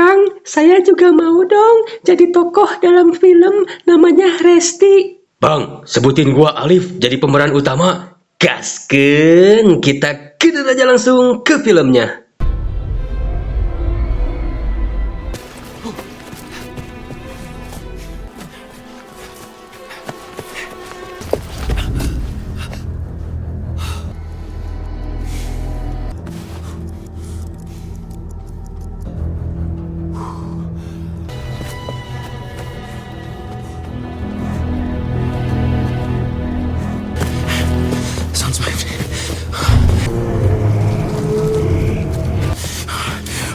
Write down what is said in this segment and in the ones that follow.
Kang, saya juga mau dong jadi tokoh dalam film namanya Resti. Bang, sebutin gua Alif jadi pemeran utama. Gaskeun, kita kieu aja langsung ke filmnya. Sounds moved.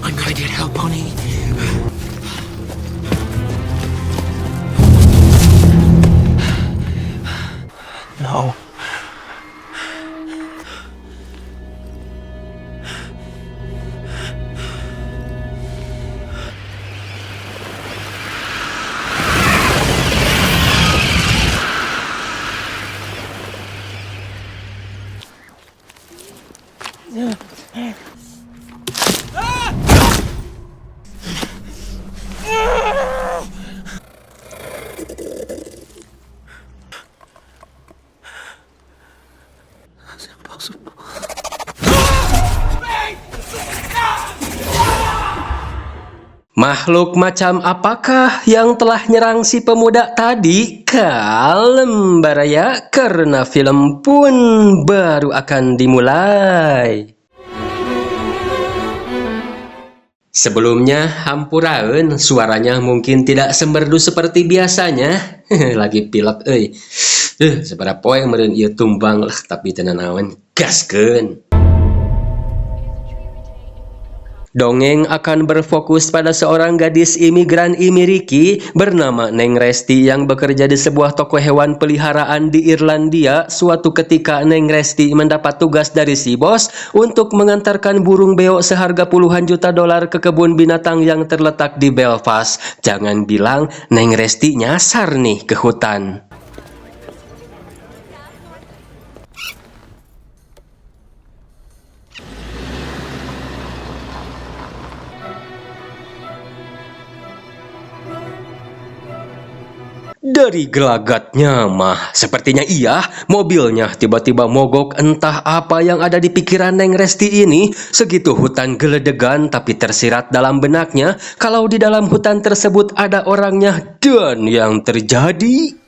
I'm gonna get help, Pony. No. That's impossible. Makhluk macam apakah yang telah nyerang si pemuda tadi? Kalem baraya, karena film pun baru akan dimulai. Sebelumnya, hampuraeun, suaranya mungkin tidak semerdu seperti biasanya. Lagi pilek euy. Sabaraha poe meureun ieu tumbang lah tapi teu naon. Gaskeun. Dongeng akan berfokus pada seorang gadis imigran Imiriki bernama Neng Resti yang bekerja di sebuah toko hewan peliharaan di Irlandia. Suatu ketika Neng Resti mendapat tugas dari si bos untuk mengantarkan burung beo seharga puluhan juta dolar ke kebun binatang yang terletak di Belfast. Jangan bilang Neng Resti nyasar nih ke hutan. Dari gelagatnya mah, sepertinya iya, mobilnya tiba-tiba mogok. Entah apa yang ada di pikiran Neng Resti ini. Segitu hutan geledegan tapi tersirat dalam benaknya kalau di dalam hutan tersebut ada orangnya. Dan yang terjadi...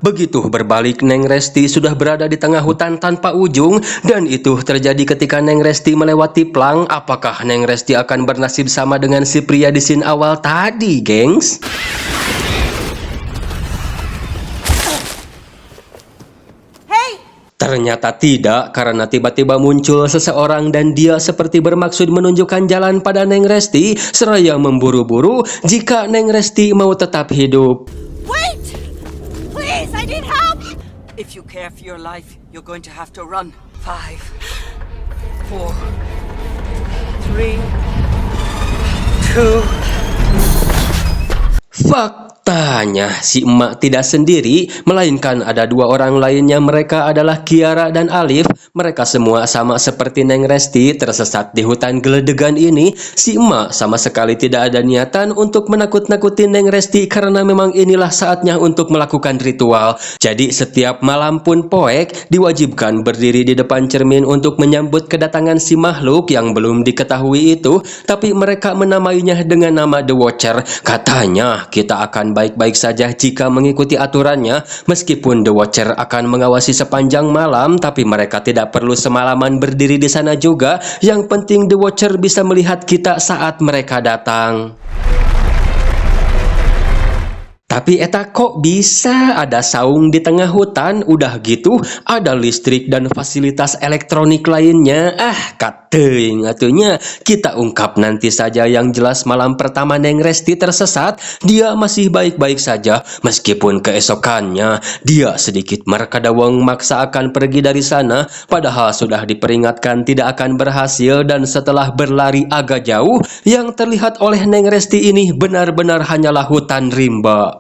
Begitu berbalik, Neng Resti sudah berada di tengah hutan tanpa ujung, dan itu terjadi ketika Neng Resti melewati plang. Apakah Neng Resti akan bernasib sama dengan si pria di scene awal tadi, gengs? Ternyata tidak, karena tiba-tiba muncul seseorang dan dia seperti bermaksud menunjukkan jalan pada Neng Resti, seraya memburu-buru jika Neng Resti mau tetap hidup. Wait! Please, I need help! If you care for your life, you're going to have to run. 5, 4, 3, 2... Faktanya, si emak tidak sendiri, melainkan ada dua orang lainnya. Mereka adalah Kiara dan Alif. Mereka semua sama seperti Neng Resti, tersesat di hutan geledegan ini. Si emak sama sekali tidak ada niatan untuk menakut-nakuti Neng Resti, karena memang inilah saatnya untuk melakukan ritual. Jadi setiap malam pun poek diwajibkan berdiri di depan cermin untuk menyambut kedatangan si makhluk yang belum diketahui itu. Tapi mereka menamainya dengan nama The Watcher. Katanya, kita akan baik-baik saja jika mengikuti aturannya. Meskipun The Watcher akan mengawasi sepanjang malam, tapi mereka tidak perlu semalaman berdiri di sana juga. Yang penting The Watcher bisa melihat kita saat mereka datang. Tapi eta kok bisa ada saung di tengah hutan? Udah gitu ada listrik dan fasilitas elektronik lainnya. Kateuing atunya. Kita ungkap nanti saja. Yang jelas malam pertama Neng Resti tersesat, dia masih baik-baik saja. Meskipun keesokannya dia sedikit merkadawang maksa akan pergi dari sana, padahal sudah diperingatkan tidak akan berhasil. Dan setelah berlari agak jauh, yang terlihat oleh Neng Resti ini benar-benar hanyalah hutan rimba.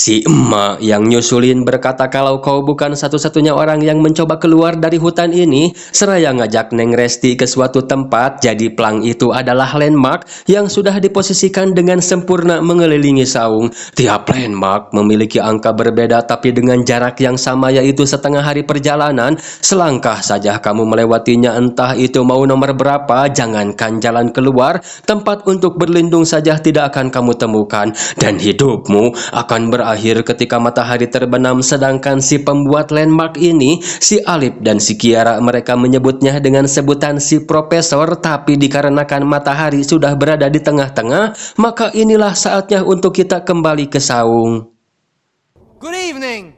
Si emak yang nyusulin berkata kalau kau bukan satu-satunya orang yang mencoba keluar dari hutan ini, seraya ngajak Neng Resti ke suatu tempat. Jadi plang itu adalah landmark yang sudah diposisikan dengan sempurna mengelilingi saung. Tiap landmark memiliki angka berbeda tapi dengan jarak yang sama, yaitu setengah hari perjalanan. Selangkah saja kamu melewatinya, entah itu mau nomor berapa, jangankan jalan keluar, tempat untuk berlindung saja tidak akan kamu temukan. Dan hidupmu akan berakhir ketika matahari terbenam. Sedangkan si pembuat landmark ini, si Alif dan si Kiara, mereka menyebutnya dengan sebutan si Profesor. Tapi dikarenakan matahari sudah berada di tengah-tengah, maka inilah saatnya untuk kita kembali ke saung. Good evening.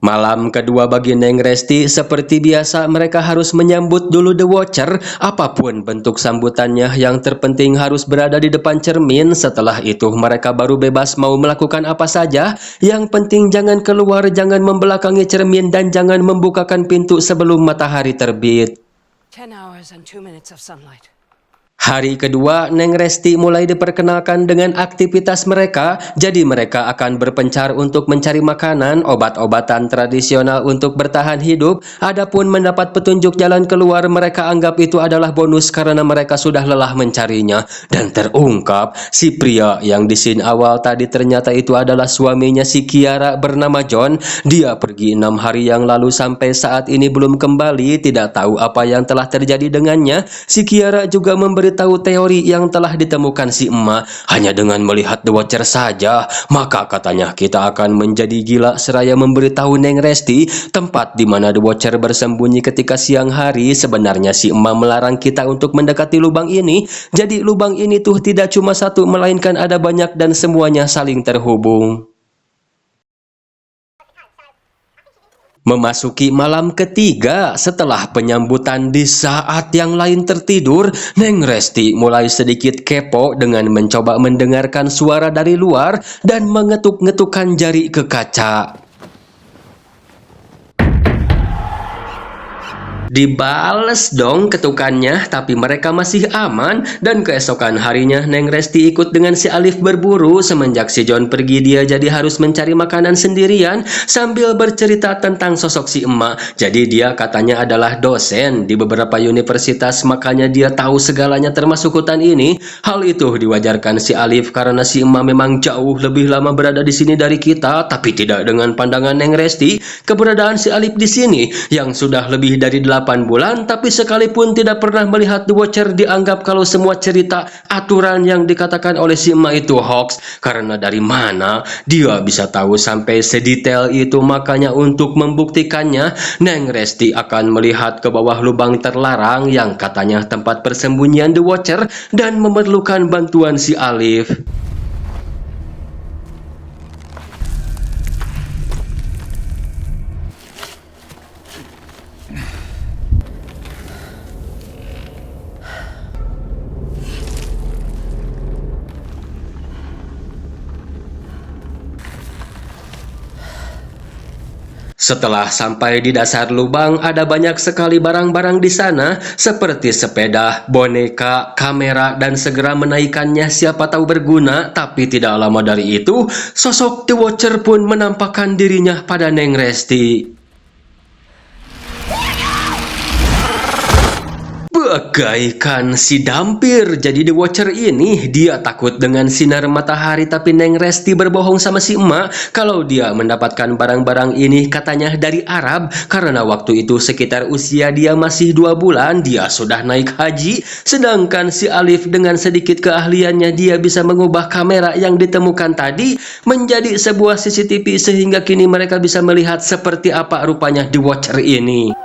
Malam kedua bagi Neng Resti, seperti biasa mereka harus menyambut dulu The Watcher. Apapun bentuk sambutannya, yang terpenting harus berada di depan cermin. Setelah itu mereka baru bebas mau melakukan apa saja. Yang penting jangan keluar, jangan membelakangi cermin, dan jangan membukakan pintu sebelum matahari terbit. 10 hours and 2 minutes of sunlight. Hari kedua, Neng Resti mulai diperkenalkan dengan aktivitas mereka. Jadi mereka akan berpencar untuk mencari makanan, obat-obatan tradisional untuk bertahan hidup. Adapun mendapat petunjuk jalan keluar, mereka anggap itu adalah bonus karena mereka sudah lelah mencarinya. Dan terungkap, si pria yang di scene awal tadi ternyata itu adalah suaminya si Kiara bernama John. Dia pergi 6 hari yang lalu, sampai saat ini belum kembali. Tidak tahu apa yang telah terjadi dengannya. Si Kiara juga memberitahu teori yang telah ditemukan si emak. Hanya dengan melihat The Watcher saja, maka katanya kita akan menjadi gila, seraya memberitahu Neng Resti tempat di mana The Watcher bersembunyi ketika siang hari. Sebenarnya si emak melarang kita untuk mendekati lubang ini. Jadi lubang ini tuh tidak cuma satu, melainkan ada banyak dan semuanya saling terhubung. Memasuki malam ketiga, setelah penyambutan di saat yang lain tertidur, Neng Resti mulai sedikit kepo dengan mencoba mendengarkan suara dari luar dan mengetuk-ngetukkan jari ke kaca. Dibales dong ketukannya, tapi mereka masih aman. Dan keesokan harinya Neng Resti ikut dengan si Alif berburu. Semenjak si John pergi, dia jadi harus mencari makanan sendirian sambil bercerita tentang sosok si emak. Jadi dia katanya adalah dosen di beberapa universitas, makanya dia tahu segalanya termasuk hutan ini. Hal itu diwajarkan si Alif karena si emak memang jauh lebih lama berada di sini dari kita. Tapi tidak dengan pandangan Neng Resti. Keberadaan si Alif di sini yang sudah lebih dari 8 bulan, tapi sekalipun tidak pernah melihat The Watcher, dianggap kalau semua cerita aturan yang dikatakan oleh si emak itu hoax. Karena dari mana dia bisa tahu sampai sedetail itu? Makanya untuk membuktikannya, Neng Resti akan melihat ke bawah lubang terlarang yang katanya tempat persembunyian The Watcher dan memerlukan bantuan si Alif. Setelah sampai di dasar lubang, ada banyak sekali barang-barang di sana, seperti sepeda, boneka, kamera, dan segera menaikkannya siapa tahu berguna. Tapi tidak lama dari itu, sosok The Watcher pun menampakkan dirinya pada Neng Resti. Bagaikan si dampir. Jadi The Watcher ini, dia takut dengan sinar matahari. Tapi Neng Resti berbohong sama si emak kalau dia mendapatkan barang-barang ini katanya dari Arab. Karena waktu itu sekitar usia dia masih 2 bulan, dia sudah naik haji. Sedangkan si Alif dengan sedikit keahliannya, dia bisa mengubah kamera yang ditemukan tadi menjadi sebuah CCTV, sehingga kini mereka bisa melihat seperti apa rupanya The Watcher ini.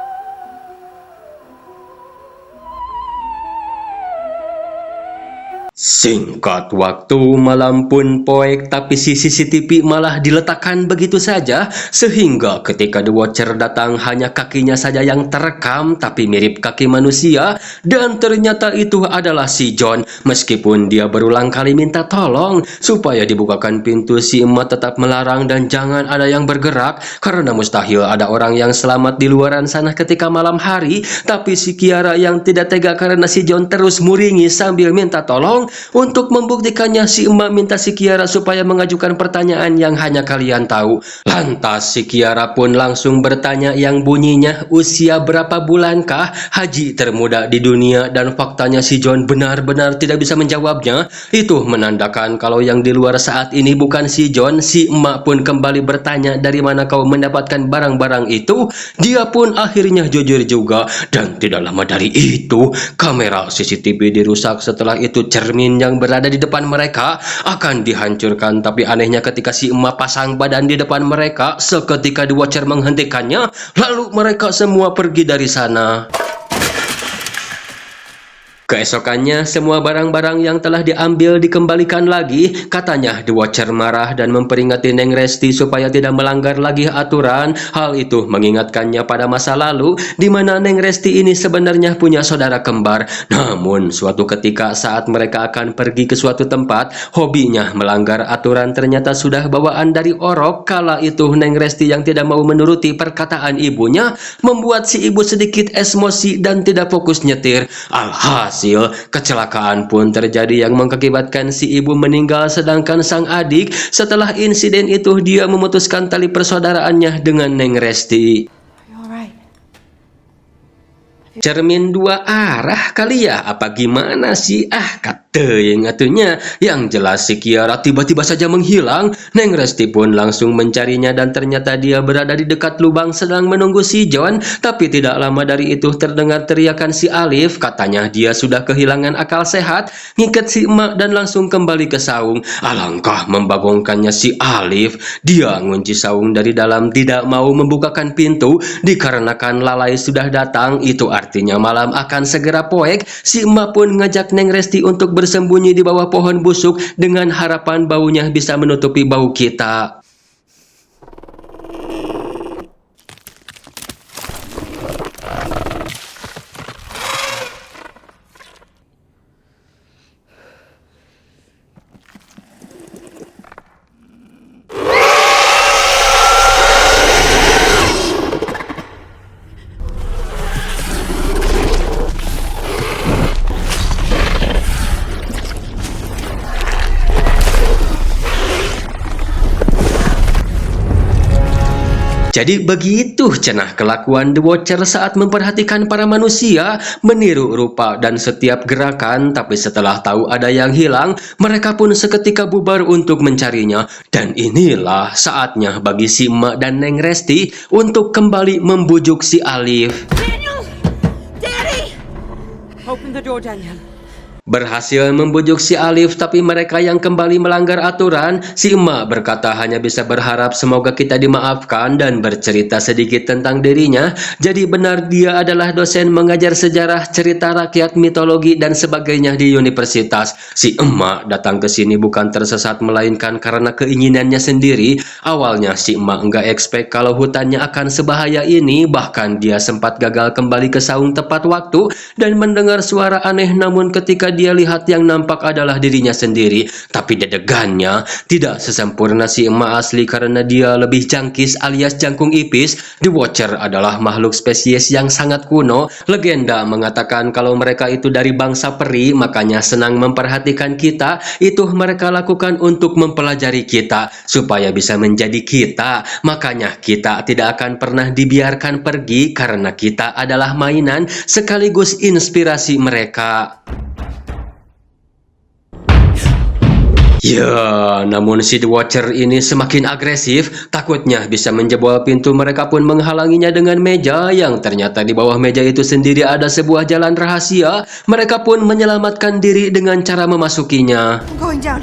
Singkat waktu, malam pun poek, tapi si CCTV malah diletakkan begitu saja, sehingga ketika The Watcher datang hanya kakinya saja yang terekam, tapi mirip kaki manusia. Dan ternyata itu adalah si John. Meskipun dia berulang kali minta tolong supaya dibukakan pintu, si emak tetap melarang dan jangan ada yang bergerak, karena mustahil ada orang yang selamat di luaran sana ketika malam hari. Tapi si Kiara yang tidak tega karena si John terus muringi sambil minta tolong, Untuk membuktikannya, si emak minta si Kiara supaya mengajukan pertanyaan yang hanya kalian tahu. Lantas si Kiara pun langsung bertanya yang bunyinya, usia berapa bulankah haji termuda di dunia? Dan faktanya si John benar-benar tidak bisa menjawabnya. Itu menandakan kalau yang di luar saat ini bukan si John. Si emak pun kembali bertanya, dari mana kau mendapatkan barang-barang itu? Dia pun akhirnya jujur juga. Dan tidak lama dari itu, kamera CCTV dirusak. Setelah itu cermin yang berada di depan mereka akan dihancurkan. Tapi anehnya ketika si emak pasang badan di depan mereka, seketika The Watcher menghentikannya. Lalu mereka semua pergi dari sana. Keesokannya, semua barang-barang yang telah diambil dikembalikan lagi. Katanya The Watcher marah dan memperingati Neng Resti supaya tidak melanggar lagi aturan. Hal itu mengingatkannya pada masa lalu, di mana Neng Resti ini sebenarnya punya saudara kembar. Namun, suatu ketika saat mereka akan pergi ke suatu tempat, hobinya melanggar aturan ternyata sudah bawaan dari orok. Kala itu, Neng Resti yang tidak mau menuruti perkataan ibunya, membuat si ibu sedikit emosi dan tidak fokus nyetir. Alhasil, kecelakaan pun terjadi yang mengakibatkan si ibu meninggal, sedangkan sang adik setelah insiden itu dia memutuskan tali persaudaraan dengan Neng Resti. Cermin dua arah kali ya, apa gimana sih? Kata yang atunya. Yang jelas si Kiara tiba-tiba saja menghilang. Neng Resti pun langsung mencarinya dan ternyata dia berada di dekat lubang sedang menunggu si John. Tapi tidak lama dari itu terdengar teriakan si Alif. Katanya dia sudah kehilangan akal sehat, ngikat si emak dan langsung kembali ke saung. Alangkah membagongkannya si Alif. Dia ngunci saung dari dalam, tidak mau membukakan pintu dikarenakan lalai sudah datang. Itu artinya malam akan segera poek. Si emak pun ngajak Neng Resti untuk bersembunyi di bawah pohon busuk dengan harapan baunya bisa menutupi bau kita. Jadi begitu cenah kelakuan The Watcher saat memperhatikan para manusia, meniru rupa dan setiap gerakan. Tapi setelah tahu ada yang hilang, mereka pun seketika bubar untuk mencarinya. Dan inilah saatnya bagi si emak dan Neng Resti untuk kembali membujuk si Alif. Daniel! Daddy! Open the door, Daniel. Berhasil membujuk si Alif, tapi mereka yang kembali melanggar aturan. Si emak berkata hanya bisa berharap semoga kita dimaafkan dan bercerita sedikit tentang dirinya. Jadi benar dia adalah dosen mengajar sejarah, cerita rakyat, mitologi dan sebagainya di universitas. Si emak datang ke sini bukan tersesat melainkan karena keinginannya sendiri. Awalnya si emak enggak expect kalau hutannya akan sebahaya ini. Bahkan dia sempat gagal kembali ke saung tepat waktu dan mendengar suara aneh, namun ketika dia lihat yang nampak adalah dirinya sendiri. Tapi dedegannya tidak sesempurna si emak asli karena dia lebih jangkis alias jangkung ipis. The Watcher adalah makhluk spesies yang sangat kuno. Legenda mengatakan kalau mereka itu dari bangsa peri, makanya senang memperhatikan kita. Itu mereka lakukan untuk mempelajari kita supaya bisa menjadi kita. Makanya kita tidak akan pernah dibiarkan pergi karena kita adalah mainan sekaligus inspirasi mereka. Ya, namun si The Watcher ini semakin agresif. Takutnya bisa menjebol pintu, mereka pun menghalanginya dengan meja yang ternyata di bawah meja itu sendiri ada sebuah jalan rahasia. Mereka pun menyelamatkan diri dengan cara memasukinya. I'm going down.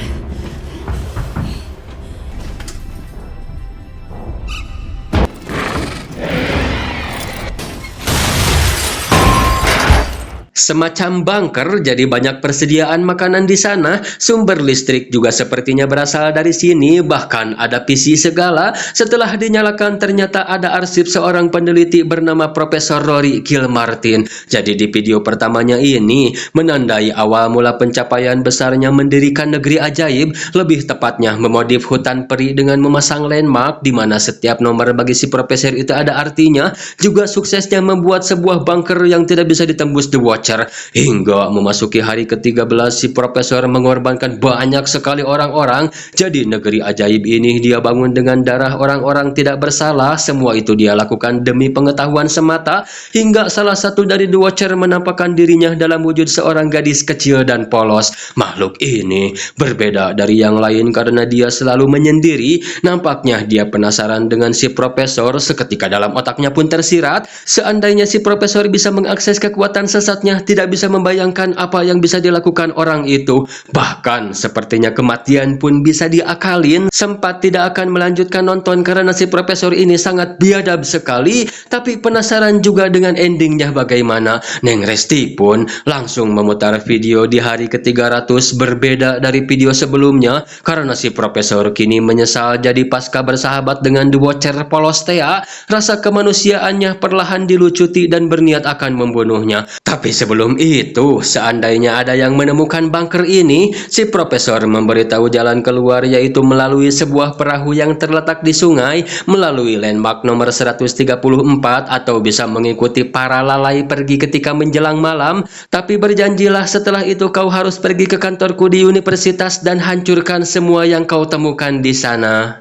Semacam bunker, jadi banyak persediaan makanan di sana. Sumber listrik juga sepertinya berasal dari sini, bahkan ada PC segala. Setelah dinyalakan ternyata ada arsip seorang peneliti bernama Profesor Rory Kilmartin. Jadi di video pertamanya ini menandai awal mula pencapaian besarnya mendirikan negeri ajaib, lebih tepatnya memodif hutan peri dengan memasang landmark di mana setiap nomor bagi si profesor itu ada artinya. Juga suksesnya membuat sebuah bunker yang tidak bisa ditembus The Watcher. Witcher. Hingga memasuki hari ke-13, si profesor mengorbankan banyak sekali orang-orang. Jadi negeri ajaib ini dia bangun dengan darah orang-orang tidak bersalah. Semua itu dia lakukan demi pengetahuan semata. Hingga salah satu dari The Watcher menampakkan dirinya dalam wujud seorang gadis kecil dan polos. Makhluk ini berbeda dari yang lain karena dia selalu menyendiri. Nampaknya dia penasaran dengan si profesor. Seketika dalam otaknya pun tersirat, seandainya si profesor bisa mengakses kekuatan sesatnya, tidak bisa membayangkan apa yang bisa dilakukan orang itu. Bahkan sepertinya kematian pun bisa diakalin. Sempat tidak akan melanjutkan nonton karena si profesor ini sangat biadab sekali, tapi penasaran juga dengan endingnya bagaimana. Neng Resti pun langsung memutar video di hari ke-300. Berbeda dari video sebelumnya karena si profesor kini menyesal jadi pasca bersahabat dengan The Watcher Polostea. Rasa kemanusiaannya perlahan dilucuti dan berniat akan membunuhnya. Tapi sebelum itu, seandainya ada yang menemukan bunker ini, si profesor memberitahu jalan keluar, yaitu melalui sebuah perahu yang terletak di sungai, melalui landmark nomor 134, atau bisa mengikuti para lalai pergi ketika menjelang malam. Tapi berjanjilah setelah itu kau harus pergi ke kantorku di universitas dan hancurkan semua yang kau temukan di sana.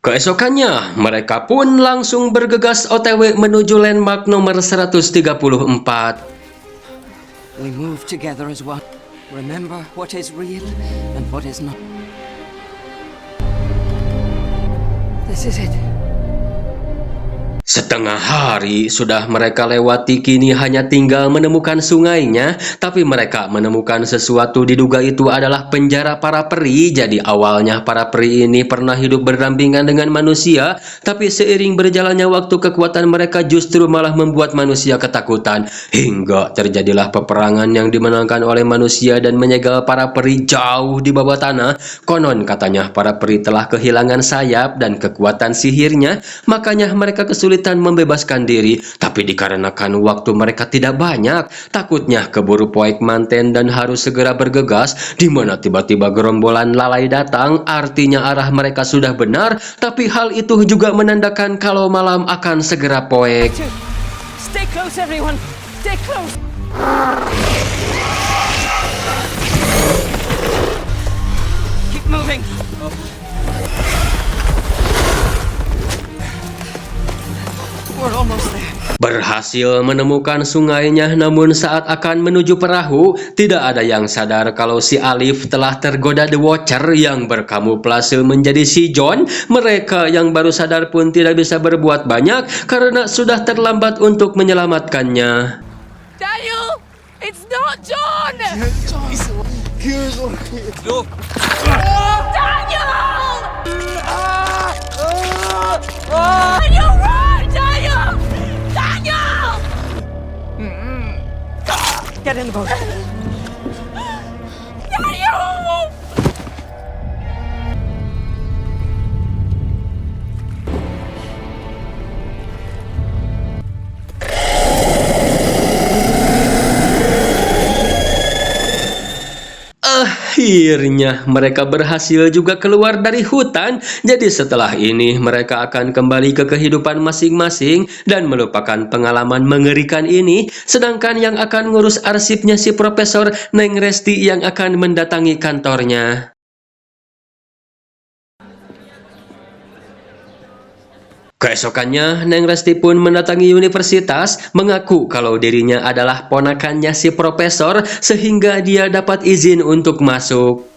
Keesokannya, mereka pun langsung bergegas OTW menuju landmark nomor 134. We move together as one. Remember what is real and what is not. This is it. Setengah hari sudah mereka lewati, kini hanya tinggal menemukan sungainya. Tapi mereka menemukan sesuatu, diduga itu adalah penjara para peri. Jadi awalnya para peri ini pernah hidup berdampingan dengan manusia, tapi seiring berjalannya waktu kekuatan mereka justru malah membuat manusia ketakutan. Hingga terjadilah peperangan yang dimenangkan oleh manusia dan menyegel para peri jauh di bawah tanah. Konon katanya para peri telah kehilangan sayap dan kekuatan sihirnya, makanya mereka kesulitan membebaskan diri. Tapi dikarenakan waktu mereka tidak banyak, takutnya keburu poek manten dan harus segera bergegas, di mana tiba-tiba gerombolan lalai datang. Artinya arah mereka sudah benar, tapi hal itu juga menandakan kalau malam akan segera poek. Stay close, everyone. Stay close. Keep moving. We're almost there. Berhasil menemukan sungainya, namun saat akan menuju perahu, tidak ada yang sadar kalau si Alif telah tergoda The Watcher yang berkamuflase menjadi si John. Mereka yang baru sadar pun tidak bisa berbuat banyak karena sudah terlambat untuk menyelamatkannya. Daniel, it's not John. Look, Daniel! Daniel, run! Daniel! Daniel! Get in the boat. Daniel! Akhirnya mereka berhasil juga keluar dari hutan. Jadi setelah ini mereka akan kembali ke kehidupan masing-masing dan melupakan pengalaman mengerikan ini. Sedangkan yang akan ngurus arsipnya si Profesor Neng Resti yang akan mendatangi kantornya. Keesokannya, Neng Resti pun mendatangi universitas, mengaku kalau dirinya adalah ponakannya si profesor, sehingga dia dapat izin untuk masuk.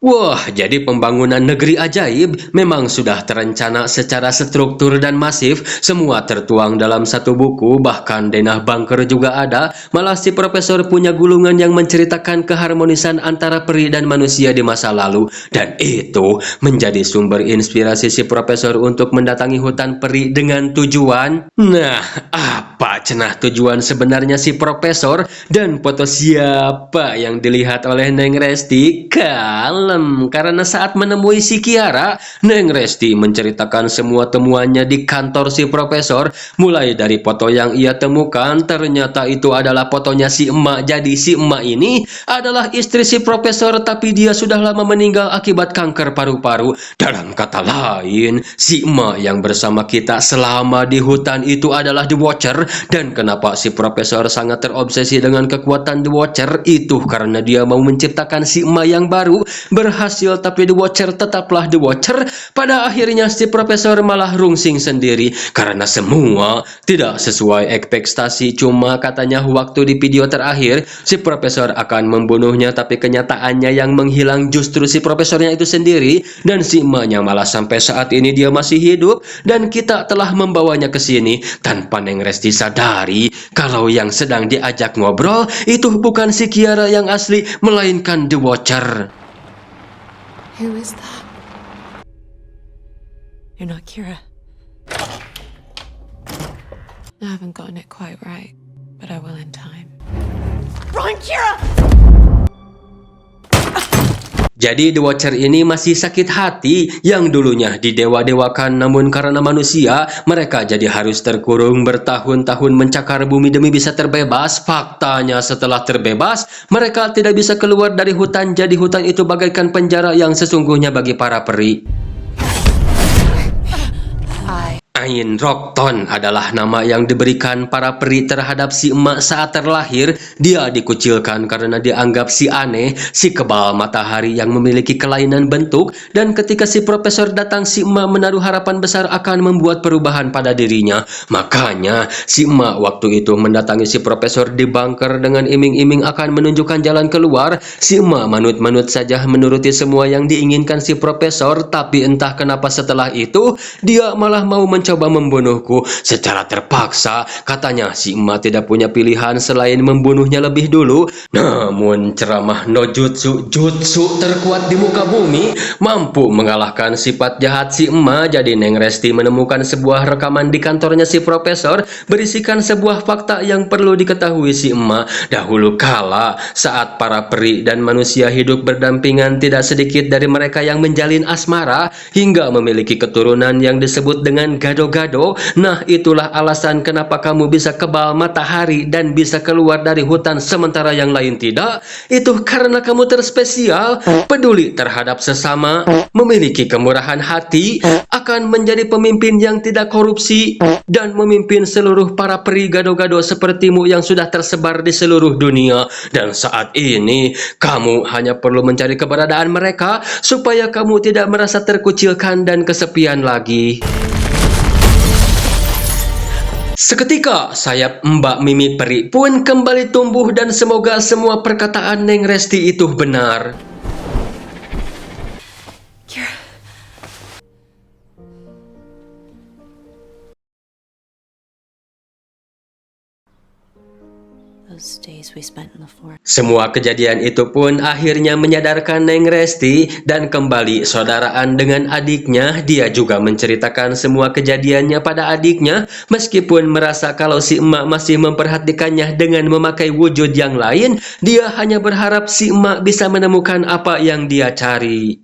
Wah, jadi pembangunan negeri ajaib memang sudah terencana secara struktur dan masif. Semua tertuang dalam satu buku, bahkan denah bunker juga ada. Malah si profesor punya gulungan yang menceritakan keharmonisan antara peri dan manusia di masa lalu. Dan itu menjadi sumber inspirasi si profesor untuk mendatangi hutan peri dengan tujuan. Nah, apa cenah tujuan sebenarnya si profesor? Dan foto siapa yang dilihat oleh Neng Resti? Kalau dalam karena saat menemui si Kiara, Neng Resti menceritakan semua temuannya di kantor si profesor, mulai dari foto yang ia temukan, ternyata itu adalah fotonya si emak. Jadi si emak ini adalah istri si profesor, tapi dia sudah lama meninggal akibat kanker paru-paru. Dalam kata lain, si emak yang bersama kita selama di hutan itu adalah The Watcher. Dan kenapa si profesor sangat terobsesi dengan kekuatan The Watcher? Itu karena dia mau menciptakan si emak yang baru. Berhasil, tapi The Watcher tetaplah The Watcher. Pada akhirnya si profesor malah rungsing sendiri karena semua tidak sesuai ekspektasi. Cuma katanya waktu di video terakhir si profesor akan membunuhnya, tapi kenyataannya yang menghilang justru si profesornya itu sendiri, dan si emaknya malah sampai saat ini dia masih hidup, dan kita telah membawanya ke sini tanpa Neng Resti sadari kalau yang sedang diajak ngobrol itu bukan si Kiara yang asli, melainkan The Watcher. Who is that? You're not Kira. I haven't gotten it quite right, but I will in time. Run, Kira! Jadi The Watcher ini masih sakit hati yang dulunya didewa-dewakan, namun karena manusia mereka jadi harus terkurung bertahun-tahun mencakar bumi demi bisa terbebas. Faktanya setelah terbebas mereka tidak bisa keluar dari hutan, jadi hutan itu bagaikan penjara yang sesungguhnya bagi para peri. Ain Rockton adalah nama yang diberikan para peri terhadap si emak saat terlahir. Dia dikucilkan karena dianggap si aneh, si kebal matahari yang memiliki kelainan bentuk, dan ketika si profesor datang, si emak menaruh harapan besar akan membuat perubahan pada dirinya. Makanya si emak waktu itu mendatangi si profesor di bunker dengan iming-iming akan menunjukkan jalan keluar. Si emak manut-manut saja menuruti semua yang diinginkan si profesor, tapi entah kenapa setelah itu dia malah mau mencoba membunuhku secara terpaksa. Katanya si emak tidak punya pilihan selain membunuhnya lebih dulu. Namun ceramah no jutsu terkuat di muka bumi mampu mengalahkan sifat jahat si emak. Jadi Neng Resti menemukan sebuah rekaman di kantornya si profesor berisikan sebuah fakta yang perlu diketahui si emak. Dahulu kala saat para peri dan manusia hidup berdampingan, tidak sedikit dari mereka yang menjalin asmara hingga memiliki keturunan yang disebut dengan gado-gado. Nah, itulah alasan kenapa kamu bisa kebal matahari dan bisa keluar dari hutan sementara yang lain tidak. Itu karena kamu terspesial, peduli terhadap sesama, memiliki kemurahan hati, akan menjadi pemimpin yang tidak korupsi, dan memimpin seluruh para peri gado-gado sepertimu yang sudah tersebar di seluruh dunia. Dan saat ini kamu hanya perlu mencari keberadaan mereka supaya kamu tidak merasa terkucilkan dan kesepian lagi. Seketika sayap Mbak Mimi Peri pun kembali tumbuh, dan semoga semua perkataan Neng Resti itu benar. Kira. Those days we spent in the forest. Semua kejadian itu pun akhirnya menyadarkan Neng Resti dan kembali saudaraan dengan adiknya. Dia juga menceritakan semua kejadiannya pada adiknya, meskipun merasa kalau si emak masih memperhatikannya dengan memakai wujud yang lain. Dia hanya berharap si emak bisa menemukan apa yang dia cari.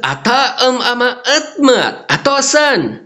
Ata ama etmat atosan.